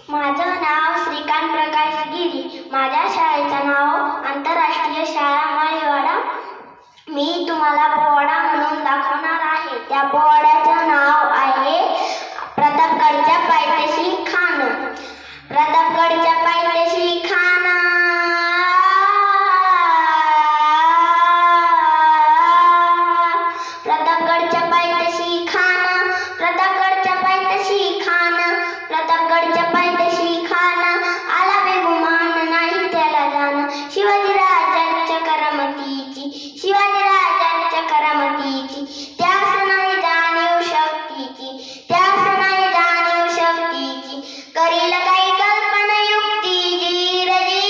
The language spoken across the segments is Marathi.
माझं नाव श्रीकांत प्रकाश गिरी. माझ्या शाळेचं नाव आंतरराष्ट्रीय शाळा माळीवाडा. मी तुम्हाला पोवाडा म्हणून दाखवणार आहे. त्या पोवाड्याचं नाव आहे प्रतापगडच्या पायथ्याशी खान. प्रतापगडच्या पायथ्याशी खान, प्रतापगडच्या पायथ्याशी खान, प्रतापगडच्या पायथ्याशी खान, प्रतापगडच्या पायथ्याशी खान. आला बेगुमान नाही त्याला जाण. शिवाजी राजांच्या करामतीची, शिवाजी राजांच्या करामतीची, त्यास नाही जाणीव शक्तीची, त्यास नाही जाणीव शक्तीची. करील काही कल्पना युक्ती जी रजी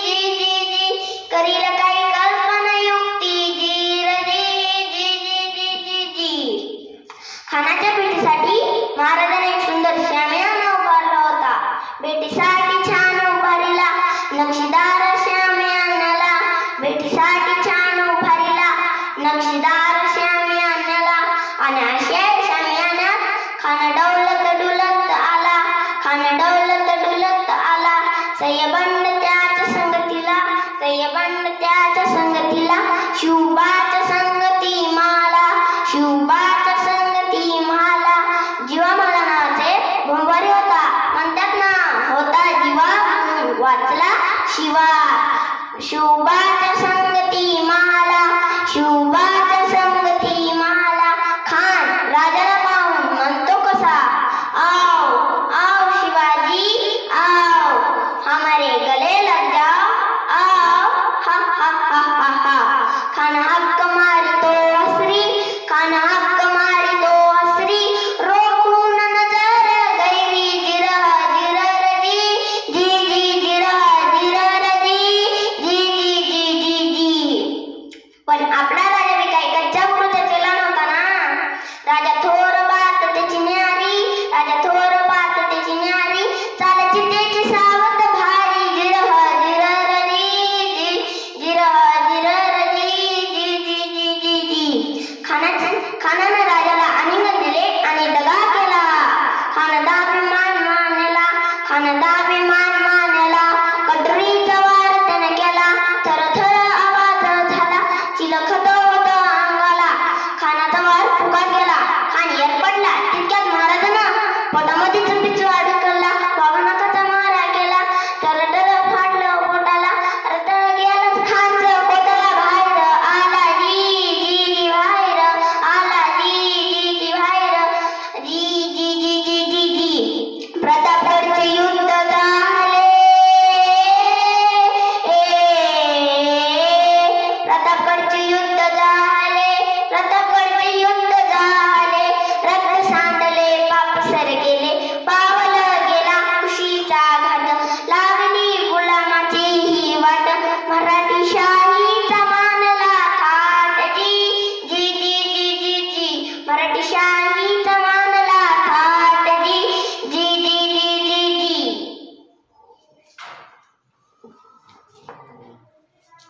जी जी जी, करील काही कल्पना युक्ती जी रजी जी जी जी जी जी. खानाच्या भेटीसाठी महाराजांनी एक सुंदर शामियाना उभारला होता. भेटीसाठी छान उभारीला नक्षीदार शामियानाला, भेटीसाठी छान उभारीला नक्षीदार शामियानाला. आणि अशा शामियानात खान डौलत डुलत आला, खान डौलत डुलत आला. सय्यबंड त्याच्या संगतीला, सय्यबंड त्याच्या संगतीला. शिवबाच्या संगती माला, शिवबाच्या संगती माला. जीवामाला नावाचे भंवारी होता, म्हणतात ना, होता जीवा म्हणून वाचला शिवा. शिवबाच्या संगती माला, शिवबाच्या संगती माला. खान राजाला पाहून म्हणतो कसा, आओ आओ शिवाजी आओ, हमारे गले लग जाओ आओ, हा हा हा हा हा. खान हक्क मारितो हसरी, खान हक्क मारितो हसरी. रोखून नजर गैरी जिरह जिरह जी जी जी जिरह जिरह जी जी जी जी जी जी. पण आपला राजा बी काही कच्च्या गुरूचा चेला नव्हता ना. राजा थोर बात त्याची न्यारी, राजा थोर बात त्याची न्यारी. चालायची त्याची सावत भारी. जिरह जिरह जी जी जिरह जिरह जी जी जी जी जी जी. खानानं राजाला आलिंगन दिले आणि दगा केला. खान दाभिमान मानला, खान दाभिमान